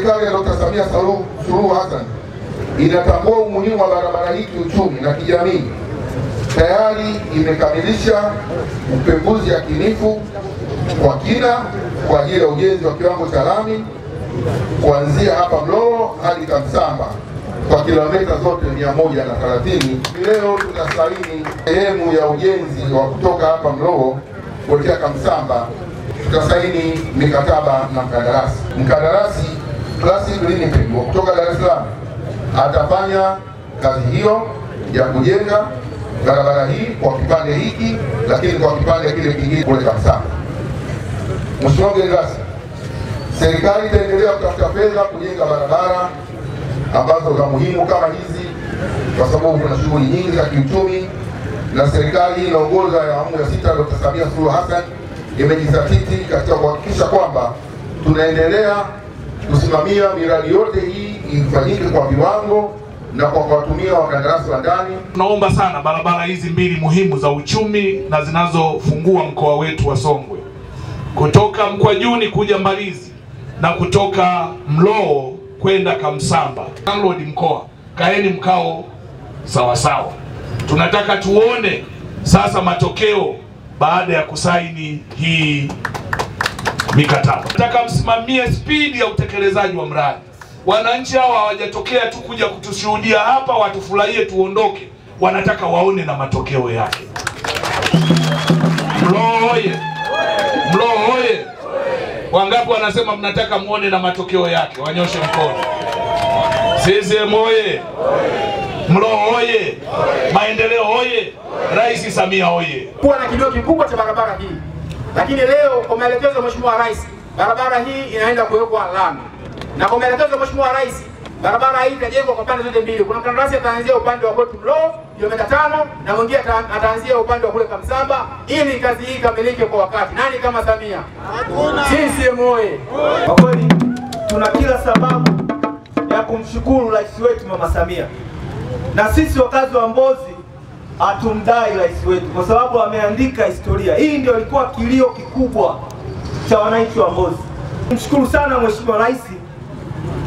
serikali ya Dr. Samia Suluhu Hassan inatambua umuhimu wa barabara hii kiuchumi na kijamii, tayari imekamilisha upembuzi yakinifu kwa kina kwa ajili ya ujenzi wa kiwango cha lami kuanzia hapa Mlowo hadi Kamsamba kwa kilomita zote 130. Leo tutasaini sehemu ya ujenzi wa kutoka hapa Mlowo kuelekea Kamsamba. Tutasaini mikataba na mkandarasi. Mkandarasi Classic Limited kutoka Dar es Salaam atafanya kazi hiyo ya kujenga barabara hii kwa kipande hiki, lakini kwa kipande kile kingine kule Kamsamba. Mheshimiwa mgeni rasmi, serikali itaendelea kutafuta fedha kujenga barabara ambazo za muhimu kama hizi, kwa sababu kuna shughuli nyingi za kiuchumi, na serikali inaongoza ya awamu ya 6 Dr. Samia Suluhu Hassan imejizatiti katika kuhakikisha kwamba tunaendelea kusimamia miradi yote hii ifanyike kwa viwango na kwa kuwatumia wakandarasi wa ndani. Tunaomba sana barabara hizi mbili muhimu za uchumi na zinazofungua mkoa wetu wa Songwe, kutoka Mkwajuni kuja Mbalizi na kutoka Mlowo kwenda Kamsamba. Landlord mkoa, kaeni mkao sawa sawa. Tunataka tuone sasa matokeo baada ya kusaini hii mikataba. Nataka msimamie spidi ya utekelezaji wa mradi. Wananchi hawa hawajatokea tu kuja kutushuhudia hapa watufurahie tuondoke, wanataka waone na matokeo yake. Mlowo oye! Mlowo oye! Wangapi wanasema mnataka muone na matokeo yake? Wanyoshe mkono. CCM oye! Mlowo oye! Maendeleo oye! Rais Samia oye! Kuwa na kidogo kikubwa cha barabara hii, lakini leo kwa maelekezo ya Mheshimiwa Rais barabara hii inaenda kuwekwa lami, na kwa maelekezo ya Mheshimiwa Rais barabara hii itajengwa kwa pande zote mbili. Kuna mkandarasi ataanzia upande wa kwetu Mlowo kilomita 5 na mwingine ataanzia upande wa kule Kamsamba, ili kazi hii ikamilike kwa wakati. Nani kama Samia? CCM oye! Kwa kweli tuna kila sababu ya kumshukuru rais wetu Mama Samia, na sisi wakazi wa Mbozi hatumdai rais wetu kwa sababu ameandika historia. Hii ndio ilikuwa kilio kikubwa cha wananchi wa Mbozi. Mshukuru sana Mheshimiwa Rais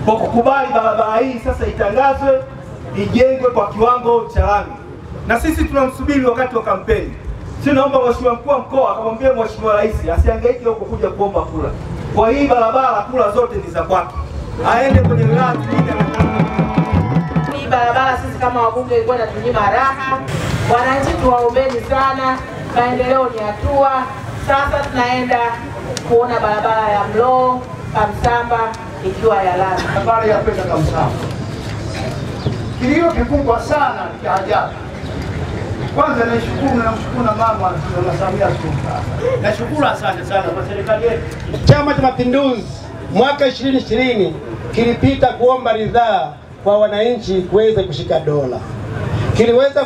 kwa kukubali barabara hii sasa itangazwe, ijengwe kwa kiwango cha lami, na sisi tunamsubiri wakati wa kampeni. Sisi naomba Mheshimiwa mkuu wa mkoa akamwambie Mheshimiwa Rais asihangaike huko kuja kuomba kula. Kwa hii barabara kula zote ni za kwake, aende kwenye wilaya nyingine. Hii barabara sisi kama wabunge ilikuwa inatunyima raha. Wananchi tuwaombeni sana, maendeleo ni hatua. Sasa tunaenda kuona barabara ya Mlowo Kamsamba ikiwa ya lami. Barabara ya kwenda Kamsamba kilio kikubwa sana cha ajabu. Kwanza namshukuru na mama Samia Suluhu Hassan. Nashukuru sana kwa serikali yetu. Chama cha Mapinduzi mwaka 2020 kilipita kuomba ridhaa kwa wananchi kuweza kushika dola. Kiliweza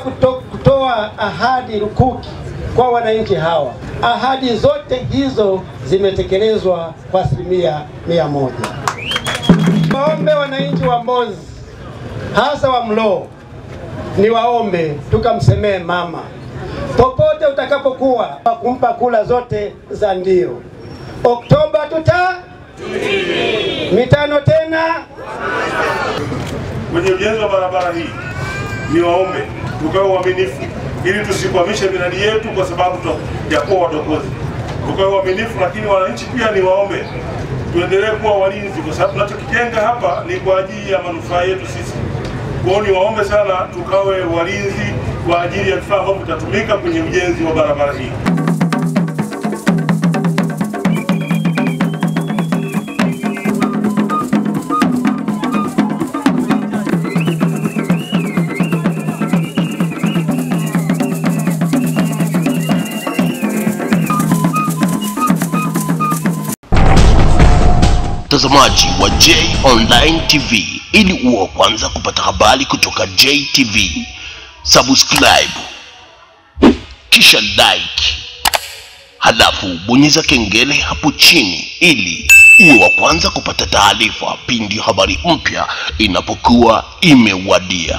kutoa ahadi lukuki kwa wananchi hawa. Ahadi zote hizo zimetekelezwa kwa 100%. Waombe wananchi wa Mbozi, hasa wa Mlowo, ni waombe tukamsemee mama popote utakapokuwa, kumpa kula zote za ndio. Oktoba mitano tena. Kwenye ujenzi wa barabara hii ni waombe tukawe uaminifu ili tusikwamishe miradi yetu kwa sababu ya kuwa wadokozi. Tukawe uaminifu, lakini wananchi pia ni waombe tuendelee kuwa walinzi, kwa sababu tunachokijenga hapa ni kwa ajili ya manufaa yetu sisi. Kwa hiyo ni waombe sana tukawe walinzi kwa ajili ya vifaa ambavyo vitatumika kwenye ujenzi wa barabara hii. Mtazamaji wa J Online TV, ili uwe kwanza kupata habari kutoka JTV, subscribe kisha like, halafu bonyeza kengele hapo chini ili uwe wa kwanza kupata taarifa pindi habari mpya inapokuwa imewadia.